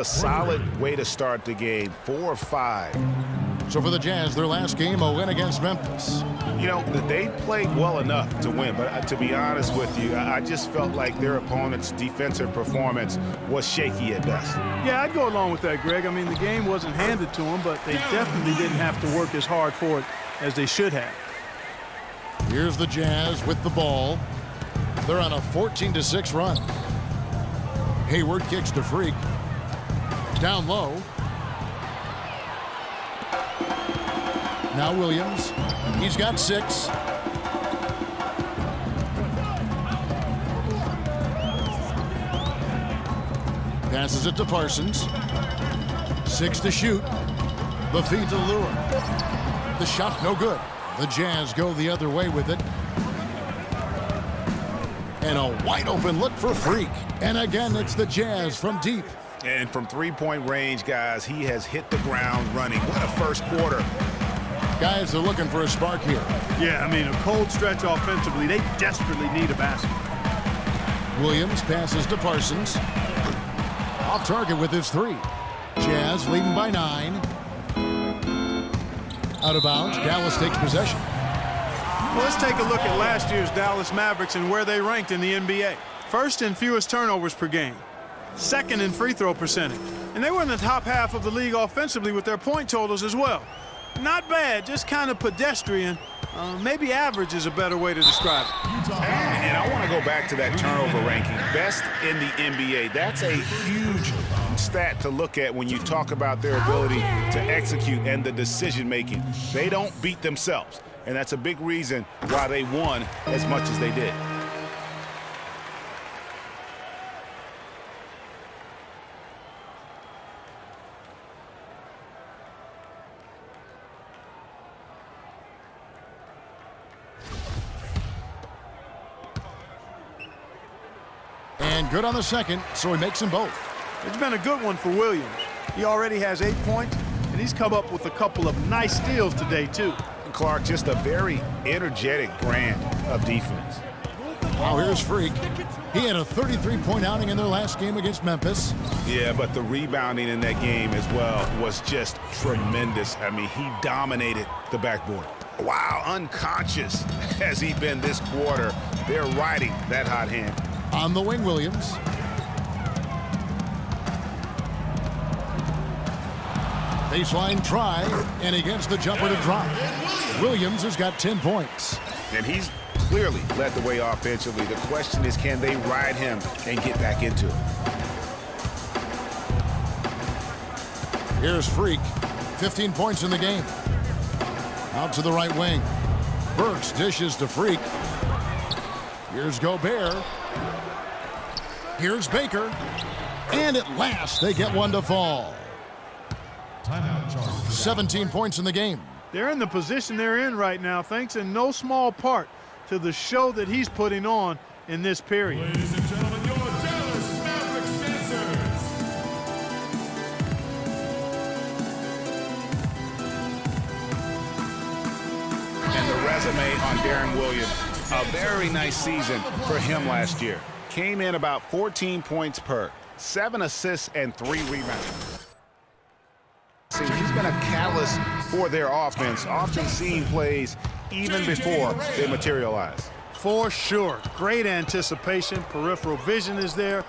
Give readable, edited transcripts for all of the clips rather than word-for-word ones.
A solid way to start the game, 4-5. So for the Jazz, their last game, a win against Memphis. You know, they played well enough to win, but to be honest with you, I just felt like their opponent's defensive performance was shaky at best. Yeah, I'd go along with that, Greg. I mean, the game wasn't handed to them, but they definitely didn't have to work as hard for it as they should have. Here's the Jazz with the ball. They're on a 14-6 run. Hayward kicks to Freak. Down low. Now Williams. He's got 6. Passes it to Parsons. 6 to shoot. The feed to Lure. The shot no good. The Jazz go the other way with it. And a wide open look for Freak. And again, it's the Jazz from deep. And from three-point range, guys, he has hit the ground running. What a first quarter. Guys, they're looking for a spark here. Yeah, I mean, a cold stretch offensively. They desperately need a basket. Williams passes to Parsons. Off target with his 3. Jazz leading by 9. Out of bounds. Dallas takes possession. Well, let's take a look at last year's Dallas Mavericks and where they ranked in the NBA. First in fewest turnovers per game. Second in free throw percentage. And they were in the top half of the league offensively with their point totals as well. Not bad, just kind of pedestrian. Maybe average is a better way to describe it. And I want to go back to that turnover ranking. Best in the NBA. That's a huge stat to look at when you talk about their ability to execute and the decision-making. They don't beat themselves. And that's a big reason why they won as much as they did. And good on the second, so he makes them both. It's been a good one for Williams. He already has 8 points, and he's come up with a couple of nice steals today, too. Clark, just a very energetic brand of defense. Now here's Freak. He had a 33-point outing in their last game against Memphis. Yeah, but the rebounding in that game as well was just tremendous. I mean, he dominated the backboard. Wow, unconscious has he been this quarter. They're riding that hot hand. On the wing, Williams. Baseline try, and he gets the jumper to drop. Williams has got 10 points. And he's clearly led the way offensively. The question is, can they ride him and get back into it? Here's Freak. 15 points in the game. Out to the right wing. Burks dishes to Freak. Here's Gobert. Here's Baker. And at last, they get one to fall. 17 points in the game. They're in the position they're in right now, thanks in no small part to the show that he's putting on in this period. Ladies and gentlemen, your Dallas Mavericks dancers. And the resume on Darren Williams, a very nice season for him last year. Came in about 14 points per, 7 assists and 3 rebounds. He's been a catalyst for their offense, often seeing plays even before they materialize. For sure. Great anticipation. Peripheral vision is there.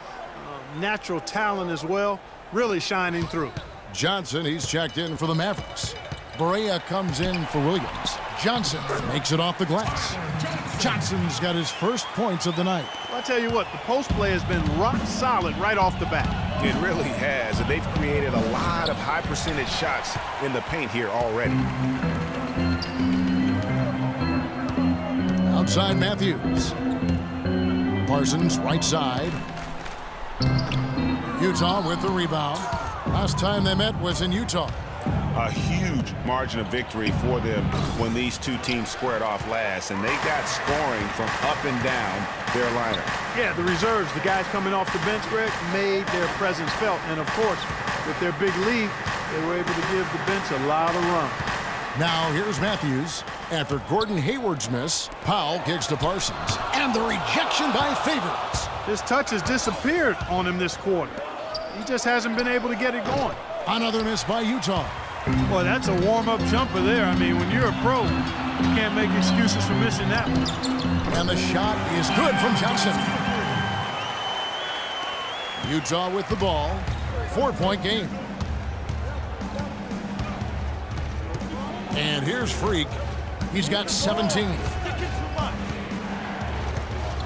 Natural talent as well. Really shining through. Johnson, he's checked in for the Mavericks. Barea comes in for Williams. Johnson makes it off the glass. Johnson's got his first points of the night. Well, I tell you what, the post play has been rock solid right off the bat. It really has, and they've created a lot of high percentage shots in the paint here already. Outside Matthews. Parsons right side. Utah with the rebound. Last time they met was in Utah. A huge margin of victory for them when these two teams squared off last, and they got scoring from up and down their lineup. Yeah, the reserves, the guys coming off the bench, Greg, made their presence felt. And, of course, with their big lead, they were able to give the bench a lot of run. Now here's Matthews. After Gordon Hayward's miss, Powell kicks to Parsons. And the rejection by Favors. His touch has disappeared on him this quarter. He just hasn't been able to get it going. Another miss by Utah. Boy, that's a warm-up jumper there. I mean, when you're a pro, you can't make excuses for missing that one. And the shot is good from Johnson. Utah with the ball. 4-point game. And here's Freak. He's got 17.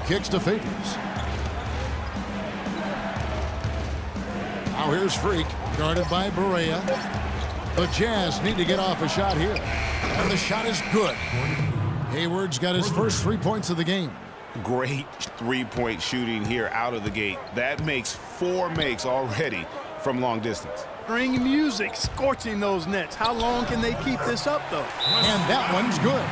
Kicks to Favors. Now here's Freak, guarded by Barea. The Jazz need to get off a shot here. And the shot is good. Hayward's got his first 3 points of the game. Great three-point shooting here out of the gate. That makes 4 makes already from long distance. Spring music scorching those nets. How long can they keep this up, though? And that one's good.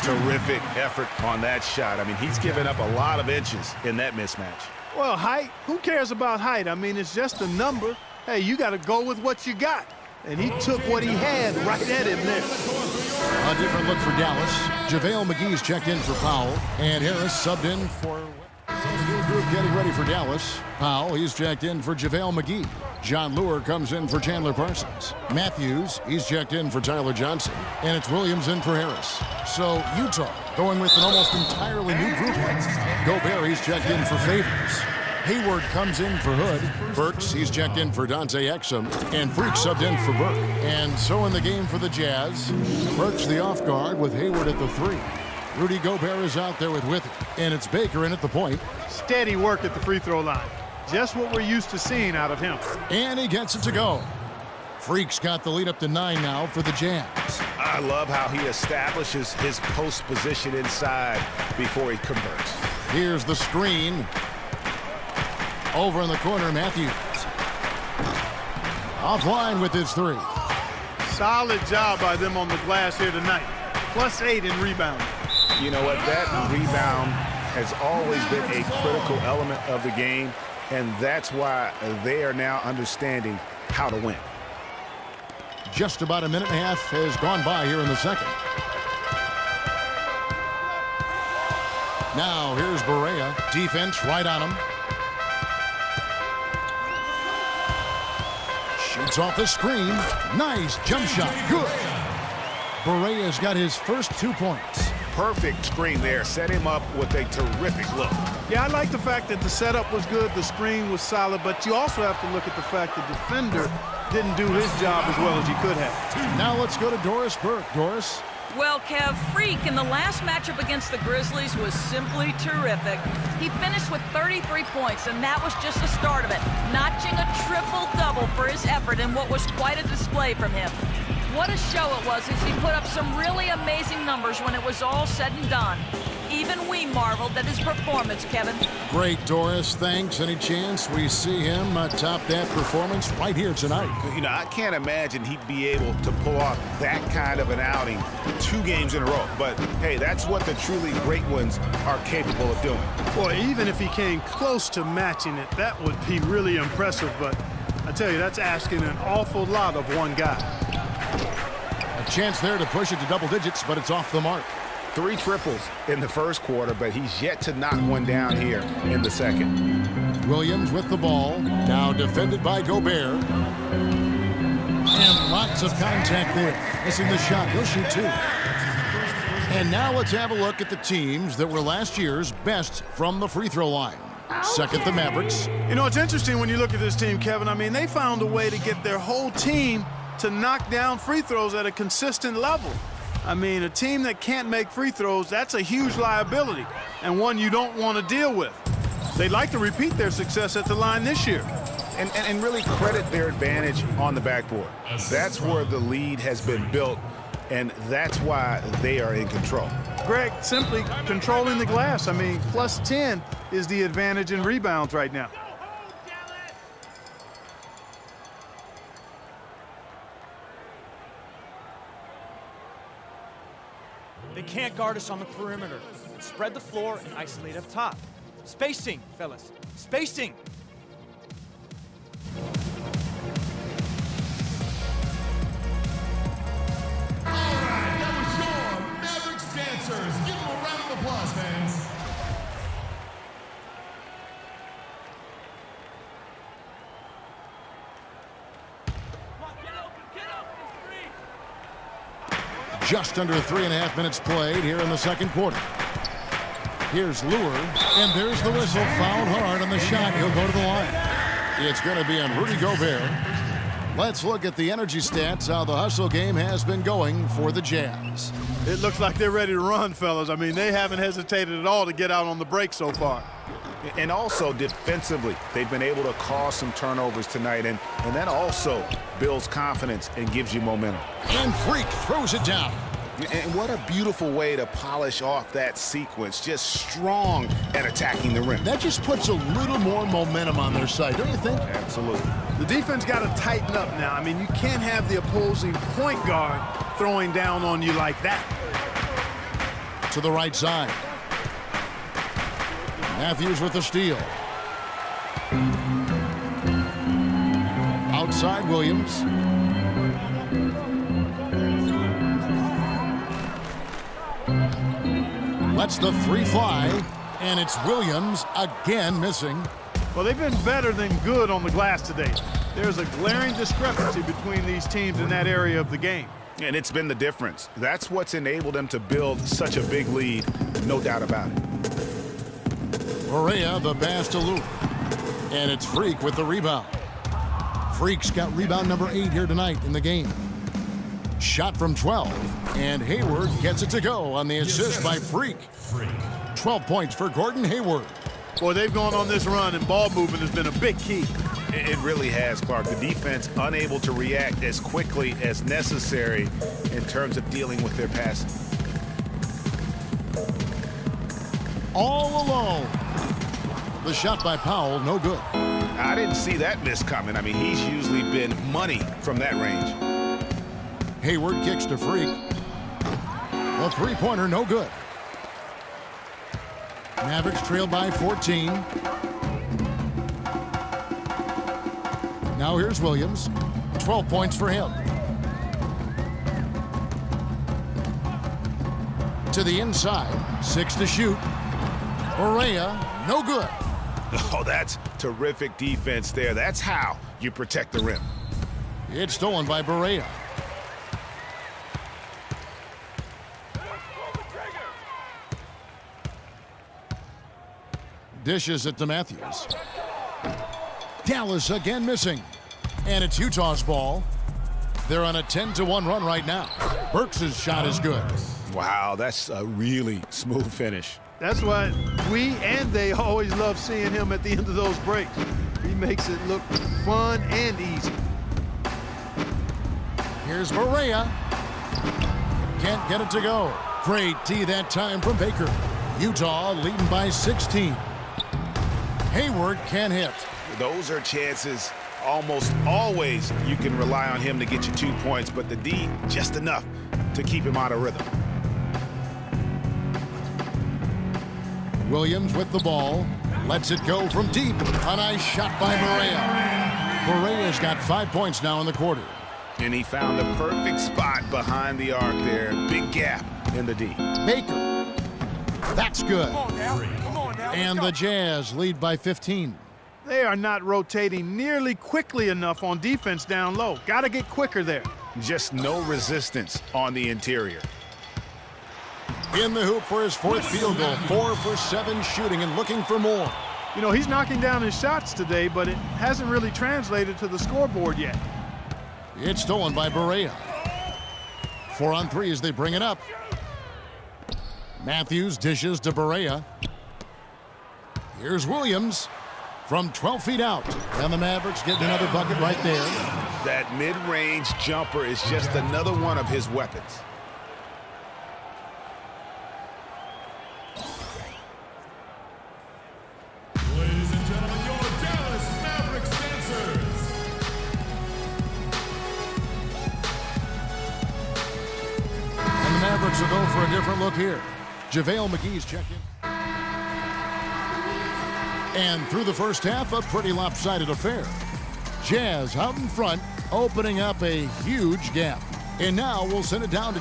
Terrific effort on that shot. I mean, he's given up a lot of inches in that mismatch. Well, height, who cares about height? I mean, it's just a number. Hey, you got to go with what you got. And he took what he had right at him there. A different look for Dallas. JaVale McGee's checked in for Powell. And Harris subbed in for... New group getting ready for Dallas. Powell, he's checked in for JaVale McGee. John Lure comes in for Chandler Parsons. Matthews, he's checked in for Tyler Johnson. And it's Williams in for Harris. So Utah going with an almost entirely new group. Gobert, he's checked in for Favors. Hayward comes in for Hood. Burks, he's checked in for Dante Exum. And Freak subbed in for Burke. And so in the game for the Jazz, Burks the off guard with Hayward at the 3. Rudy Gobert is out there with it. And it's Baker in at the point. Steady work at the free throw line. Just what we're used to seeing out of him. And he gets it to go. Freak's got the lead up to 9 now for the Jazz. I love how he establishes his post position inside before he converts. Here's the screen. Over in the corner, Matthews. Offline with his 3. Solid job by them on the glass here tonight. +8 in rebounding. You know what? That rebound has always been a critical element of the game, and that's why they are now understanding how to win. Just about a minute and a half has gone by here in the second. Now here's Barea. Defense right on him. Shoots off the screen. Nice jump shot. Good. Barea's got his first 2 points. Perfect screen there. Set him up with a terrific look. Yeah, I like the fact that the setup was good, the screen was solid, but you also have to look at the fact the defender didn't do his job as well as he could have. Now let's go to Doris Burke. Doris? Well, Kev, Freak in the last matchup against the Grizzlies was simply terrific. He finished with 33 points, and that was just the start of it, notching a triple-double for his effort in what was quite a display from him. What a show it was as he put up some really amazing numbers when it was all said and done. Even we marveled at his performance, Kevin. Great, Doris. Thanks. Any chance we see him top that performance right here tonight? You know, I can't imagine he'd be able to pull off that kind of an outing 2 games in a row. But, hey, that's what the truly great ones are capable of doing. Boy, even if he came close to matching it, that would be really impressive. But I tell you, that's asking an awful lot of one guy. A chance there to push it to double digits, but it's off the mark. 3 triples in the first quarter, but he's yet to knock one down here in the second. Williams with the ball, now defended by Gobert. And lots of contact there. Missing the shot, he'll shoot 2. And now let's have a look at the teams that were last year's best from the free throw line. Second, the Mavericks. You know, it's interesting when you look at this team, Kevin. I mean, they found a way to get their whole team to knock down free throws at a consistent level. I mean, a team that can't make free throws, that's a huge liability and one you don't want to deal with. They'd like to repeat their success at the line this year. And really credit their advantage on the backboard. That's where the lead has been built, and that's why they are in control. Greg, simply controlling the glass. I mean, +10 is the advantage in rebounds right now. They can't guard us on the perimeter. Spread the floor and isolate up top. Spacing, fellas. Spacing. All right, that was your Mavericks dancers. Give them a round of applause, fans. Just under 3.5 minutes played here in the second quarter. Here's Lure, and there's the whistle. Fouled hard on the shot. He'll go to the line. It's going to be on Rudy Gobert. Let's look at the energy stats, how the hustle game has been going for the Jazz. It looks like they're ready to run, fellas. I mean, they haven't hesitated at all to get out on the break so far. And also defensively, they've been able to cause some turnovers tonight, and that also builds confidence and gives you momentum. And Freak throws it down. And what a beautiful way to polish off that sequence. Just strong at attacking the rim. That just puts a little more momentum on their side, don't you think? Absolutely. The defense got to tighten up now. I mean, you can't have the opposing point guard throwing down on you like that. To the right side. Matthews with the steal. Outside Williams. Lets the three fly, and it's Williams again missing. Well, they've been better than good on the glass today. There's a glaring discrepancy between these teams in that area of the game. And it's been the difference. That's what's enabled them to build such a big lead, no doubt about it. Correa, the pass to Lure. And it's Freak with the rebound. Freak's got rebound number 8 here tonight in the game. Shot from 12, and Hayward gets it to go on the assist by Freak. 12 points for Gordon Hayward. Boy, they've gone on this run, and ball movement has been a big key. It really has, Clark. The defense unable to react as quickly as necessary in terms of dealing with their passing. All alone. The shot by Powell, no good. I didn't see that miss coming. I mean, he's usually been money from that range. Hayward kicks to Freak. The three-pointer, no good. Mavericks trail by 14. Now here's Williams. 12 points for him. To the inside. 6 to shoot. Correa, no good. Oh, that's terrific defense there. That's how you protect the rim. It's stolen by Correa. Dishes it to Matthews. Dallas again missing. And it's Utah's ball. They're on a 10-1 run right now. Burks' shot is good. Wow, that's a really smooth finish. That's why we and they always love seeing him at the end of those breaks. He makes it look fun and easy. Here's Correa. Can't get it to go. Great tee that time from Baker. Utah leading by 16. Hayward can hit. Those are chances almost always you can rely on him to get you 2 points, but the D just enough to keep him out of rhythm. Williams with the ball. Lets it go from deep. A nice shot by Correa. Correa's got 5 points now in the quarter. And he found the perfect spot behind the arc there. Big gap in the D. Baker. That's good. And the Jazz lead by 15. They are not rotating nearly quickly enough on defense down low. Got to get quicker there. Just no resistance on the interior. In the hoop for his 4th field goal. 4 for 7 shooting and looking for more. You know, he's knocking down his shots today, but it hasn't really translated to the scoreboard yet. It's stolen by Correa. 4 on 3 as they bring it up. Matthews dishes to Correa. Here's Williams from 12 feet out. And the Mavericks getting another bucket right there. That mid-range jumper is just another one of his weapons. Ladies and gentlemen, your Dallas Mavericks dancers. And the Mavericks will go for a different look here. JaVale McGee's checked in. And through the first half, a pretty lopsided affair. Jazz out in front, opening up a huge gap. And now we'll send it down to